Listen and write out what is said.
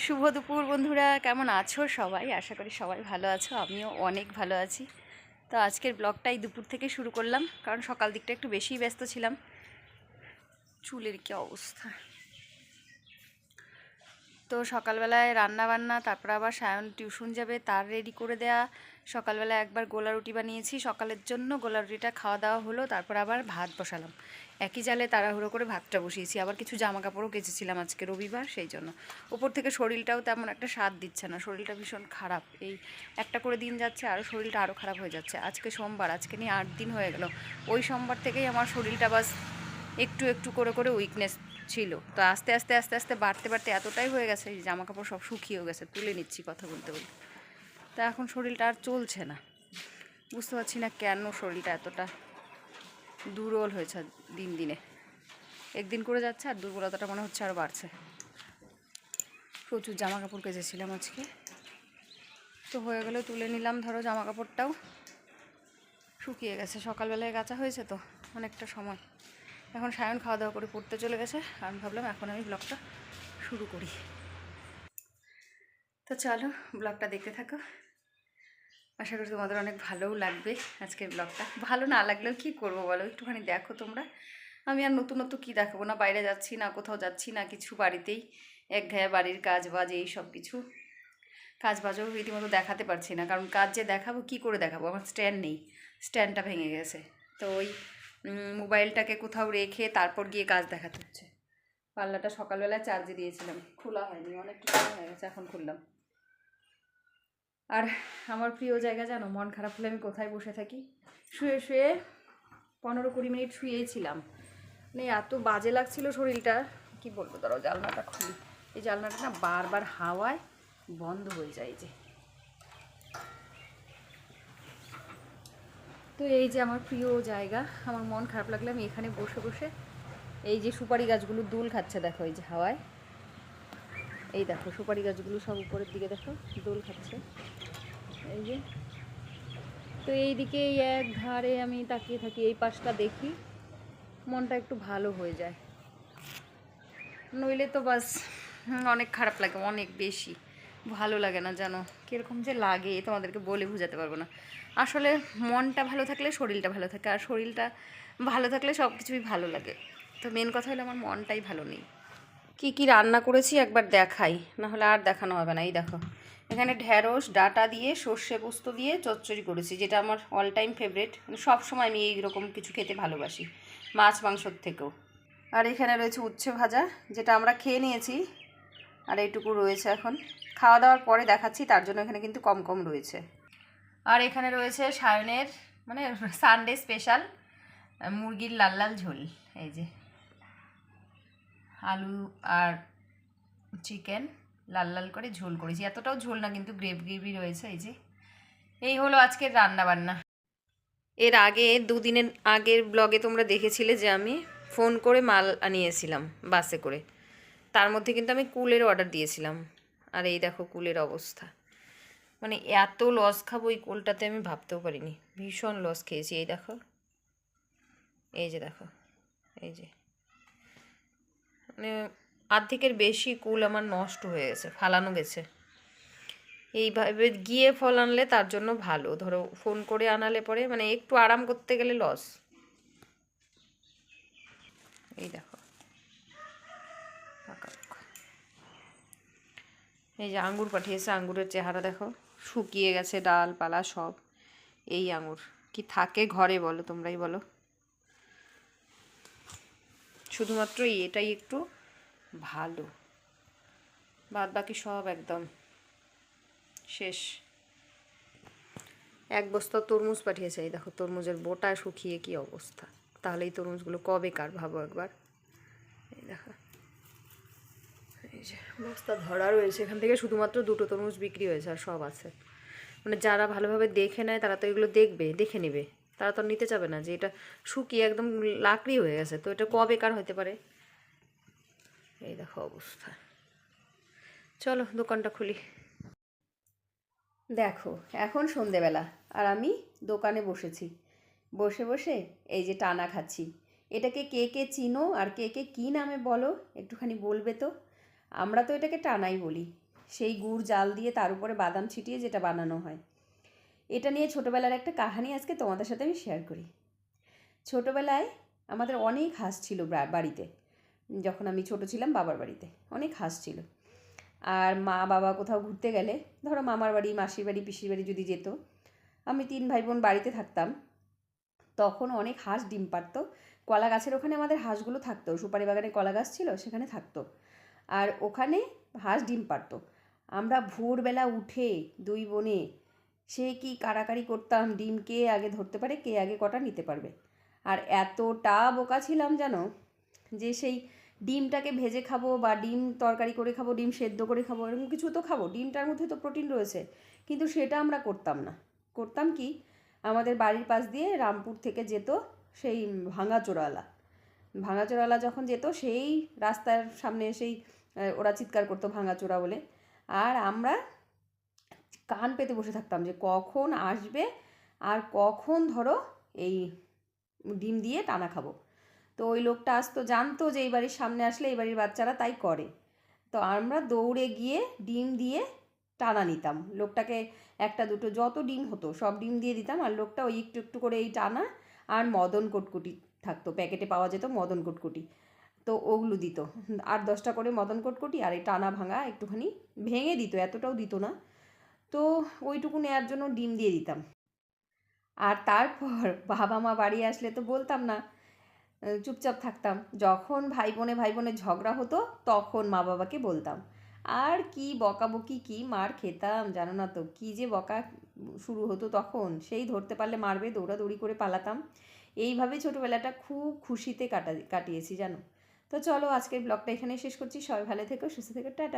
শুভ দুপুর বন্ধুরা, কেমন আছো সবাই? আশা করি সবাই ভালো আছো, আমিও অনেক ভালো আছি। তো আজকের ব্লগটাই দুপুর থেকে শুরু করলাম, কারণ সকাল দিকটা একটু বেশিই ব্যস্ত ছিলাম। চুলের কি অবস্থা! তো সকালবেলায় রান্না বান্না, তারপর আবার সায়ন টিউশন যাবে, তার রেডি করে দেয়া। সকালবেলা একবার গোলা রুটি বানিয়েছি সকালের জন্য, গোলা রুটিটা খাওয়া দাওয়া হলো। তারপর আবার ভাত বসালাম, একই জালে তাড়াহুড়ো করে ভাতটা বসিয়েছি। আবার কিছু জামা কাপড়ও কেচেছিলাম, আজকে রবিবার সেই জন্য। উপর থেকে শরীরটাও তেমন একটা স্বাদ দিচ্ছে না, শরীরটা ভীষণ খারাপ। এই একটা করে দিন যাচ্ছে, আরও শরীরটা আরও খারাপ হয়ে যাচ্ছে। আজকে সোমবার, আজকে নিয়ে 8 দিন হয়ে গেল। ওই সোমবার থেকেই আমার শরীরটা বাস একটু একটু করে করে উইকনেস ছিল। তো আস্তে আস্তে আস্তে আস্তে বাড়তে বাড়তে এতটাই হয়ে গেছে, জামা কাপড় সব শুকিয়েও গেছে, তুলে নিচ্ছি কথা বলতে বলতে। তা এখন শরীরটা আর চলছে না, বুঝতে পারছি না কেন শরীরটা এতটা দুর্বল হয়েছে দিন দিনে। একদিন করে যাচ্ছে আর দুর্বলতাটা মনে হচ্ছে আরও বাড়ছে। প্রচুর জামা কাপড় কেচেছিলাম আজকে, তো হয়ে গেলে তুলে নিলাম। ধরো জামা কাপড়টাও শুকিয়ে গেছে, সকালবেলায় কাচা হয়েছে তো অনেকটা সময়। এখন সায়ন খাওয়া দাওয়া করে পড়তে চলে গেছে, আমি ভাবলাম এখন আমি ব্লগটা শুরু করি। তো চলো ব্লগটা দেখতে থাকো, আশা করি তোমাদের অনেক ভালোও লাগবে। আজকের ব্লগটা ভালো না লাগলেও কী করবো বলো, একটুখানি দেখো তোমরা। আমি আর নতুনত্ব কী দেখাবো, না বাইরে যাচ্ছি না কোথাও যাচ্ছি না কিছু, বাড়িতেই একঘেয়ে বাড়ির কাজ বাজ এই সব কিছু। কাজ বাজও রীতিমতো দেখাতে পারছি না, কারণ কাজ যে দেখাবো কী করে দেখাবো, আমার স্ট্যান্ড নেই, স্ট্যান্ডটা ভেঙে গেছে। তো ওই মোবাইলটাকে কোথাও রেখে তারপর গিয়ে কাজ দেখাতে হচ্ছে। পাল্লাটা সকালবেলায় চার্জে দিয়েছিলাম, খোলা হয়নি, অনেকটা সময় হয়ে গেছে, এখন খুললাম। আর আমার প্রিয় জায়গা জানো, মন খারাপ হলে আমি কোথায় বসে থাকি? শুয়ে শুয়ে 15-20 মিনিট শুয়েছিলাম, মানে এত বাজে লাগছিল শরীরটা, কি বলবো। দাঁড়াও জানলাটা খুলি, এই জানলাটা না বারবার হাওয়ায় বন্ধ হয়ে যায় যে। তো এই যে আমার প্রিয় জায়গা, আমার মন খারাপ লাগলে আমি এখানে বসে বসে, এই যে সুপারি গাছগুলো দুল খাচ্ছে দেখো এই যে হাওয়ায়, এই দেখো সুপারি গাছগুলো সব উপরের দিকে দেখো দোল খাচ্ছে এই যে। তো এই দিকে এই এক ধারে আমি তাকিয়ে থাকি, এই পাশটা দেখি, মনটা একটু ভালো হয়ে যায়। নইলে তো বাস অনেক খারাপ লাগে, অনেক বেশি ভালো লাগে না জানো, কীরকম যে লাগে তোমাদেরকে বলে বোঝাতে পারবো না। আসলে মনটা ভালো থাকলে শরীরটা ভালো থাকে, আর শরীরটা ভালো থাকলে সব কিছুই ভালো লাগে। তো মেন কথা হলো আমার মনটাই ভালো নেই। কি কি রান্না করেছি একবার দেখাই, না হলে আর দেখানো হবে না। এই দেখো এখানে ঢ্যাঁড়স ডাঁটা দিয়ে সর্ষে পোস্ত দিয়ে চচ্চড়ি করেছি, যেটা আমার অল টাইম ফেভারিট, মানে সবসময় আমি এইরকম কিছু খেতে ভালোবাসি, মাছ মাংসর থেকেও। আর এখানে রয়েছে উচ্ছে ভাজা, যেটা আমরা খেয়ে নিয়েছি, আর এইটুকু রয়েছে এখন খাওয়া দাওয়ার পরে দেখাচ্ছি, তার জন্য এখানে কিন্তু কম কম রয়েছে। আর এখানে রয়েছে সায়নের মানে সানডে স্পেশাল মুরগির লাল লাল ঝোল, এই যে আলু আর চিকেন লাল লাল করে ঝোল করেছি, এতটাও ঝোল না কিন্তু গ্রেভি রয়েছে। এই যে এই হলো আজকের রান্না বান্না। এর আগে দুদিনের আগের ব্লগে তোমরা দেখেছিলে যে আমি ফোন করে মাল আনিয়েছিলাম বাসে করে, তার মধ্যে কিন্তু আমি কুলের অর্ডার দিয়েছিলাম। আর এই দেখো কুলের অবস্থা, মানে এত লস খাবো এই কুলটাতে আমি ভাবতেও পারিনি, ভীষণ লস খেয়েছি। এই দেখো, এই যে দেখো, এই যে মানে অর্ধেকের বেশি কুল আমার নষ্ট হয়ে গেছে, ফালানো গেছে। এইভাবে গিয়ে ফল আনলে তার জন্য ভালো, ধরো ফোন করে আনালে পরে মানে একটু আরাম করতে গেলে লস। এই দেখো এই যে আঙ্গুর পাঠিয়েছে, আঙ্গুরের চেহারা দেখো, শুকিয়ে গেছে ডালপালা সব। এই আঙ্গুর কি থাকে ঘরে বলো, তোমরাই বলো। শুধুমাত্র এটাই একটু ভালো, বাদ বাকি সব একদম শেষ। এক বস্তা তরমুজ পাঠিয়েছে, এই দেখো তরমুজের বোটা শুকিয়ে কি অবস্থা, তাহলে এই তরমুজগুলো কবে কার ভাবো একবার। এই দেখো এই যে বস্তা ধরা রয়েছে, এখান থেকে শুধুমাত্র 2টো তরমুজ বিক্রি হয়েছে, আর সব আছে। মানে যারা ভালোভাবে দেখে নেয় তারা তো এগুলো দেখে নেবে, তারা তো নিতে চাবে না যে এটা শুকিয়ে একদম লাকড়ি হয়ে গেছে, তো এটা কবে কার হতে পারে। এই দেখো অবস্থা। চলো দোকানটা খুলি। দেখো এখন সন্ধেবেলা, আর আমি দোকানে বসেছি, বসে বসে এই যে টানা খাচ্ছি। এটাকে কে কে চিনো আর কে কে কী নামে বলো একটুখানি বলবে তো। আমরা তো এটাকে টানাই বলি, সেই গুড় জাল দিয়ে তার উপরে বাদাম ছিটিয়ে যেটা বানানো হয়। এটা নিয়ে ছোটোবেলার একটা কাহিনী আজকে তোমাদের সাথে আমি শেয়ার করি। ছোটোবেলায় আমাদের অনেক হাঁস ছিল বাড়িতে। যখন আমি ছোট ছিলাম বাবার বাড়িতে অনেক হাঁস ছিল। আর মা বাবা কোথাও ঘুরতে গেলে, ধরো মামার বাড়ি, মাসির বাড়ি, পিসির বাড়ি যদি যেত, আমি 3 ভাই বোন বাড়িতে থাকতাম। তখন অনেক হাঁস ডিম পাড়তো। কলা গাছের ওখানে আমাদের হাঁসগুলো থাকতো, সুপারি বাগানে কলা গাছ ছিল, সেখানে থাকতো। আর ওখানে হাঁস ডিম পাড়তো। আমরা ভোরবেলা উঠে 2 বোনে সে কি কাড়াকাড়ি করতাম, ডিম কে আগে ধরতে পারে, কে আগে কটা নিতে পারবে। আর এতটা বোকা ছিলাম জানো, যে সেই ডিমটাকে ভেজে খাবো বা ডিম তরকারি করে খাবো, ডিম সেদ্ধ করে খাবো, এরকম কিছু তো খাবো, ডিমটার মধ্যে তো প্রোটিন রয়েছে। কিন্তু সেটা আমরা করতাম না। করতাম কি, আমাদের বাড়ির পাশ দিয়ে রামপুর থেকে যেত সেই ভাঙাচোরাওয়ালা। ভাঙাচোরাওয়ালা যখন যেত, সেই রাস্তার সামনে এসেই ওরা চিৎকার করতো ভাঙাচোরা বলে। আর আমরা কান পেতে বসে থাকতাম যে কখন আসবে আর কখন ধরো এই ডিম দিয়ে টানা খাবো। তো ওই লোকটা আসতো, জানতো যে এই বাড়ির সামনে আসলে এই বাড়ির বাচ্চারা তাই করে। তো আমরা দৌড়ে গিয়ে ডিম দিয়ে টানা নিতাম। লোকটাকে একটা দুটো যত ডিম হতো সব ডিম দিয়ে দিতাম, আর লোকটা ওই একটু একটু করে এই টানা আর মদন কটকটি থাকতো, প্যাকেটে পাওয়া যেত মদন কটকটি, তো ওগুলো দিত। 8-10টা করে মদন কটকটি আর এই টানা ভাঙা একটুখানি ভেঙে দিত, এতটাও দিত না। তো ওইটুকু নেওয়ার জন্য ডিম দিয়ে দিতাম। আর তারপর বাবা মা বাড়ি আসলে তো বলতাম না, চুপচাপ থাকতাম। যখন ভাই বোনের ঝগড়া হতো তখন মা বাবাকে বলতাম। আর কি বকাবকি, কি মার খেতাম জানো না তো, কি যে বকা শুরু হতো তখন। সেই ধরতে পারলে মারবে, দৌড়াদৌড়ি করে পালাতাম। এইভাবে ছোটোবেলাটা খুব খুশিতে কাটিয়েছি জানো। তো চলো আজকের ব্লগটা এখানেই শেষ করছি। সবাই ভালো থেকো, সুস্থ থেকো, টাটা।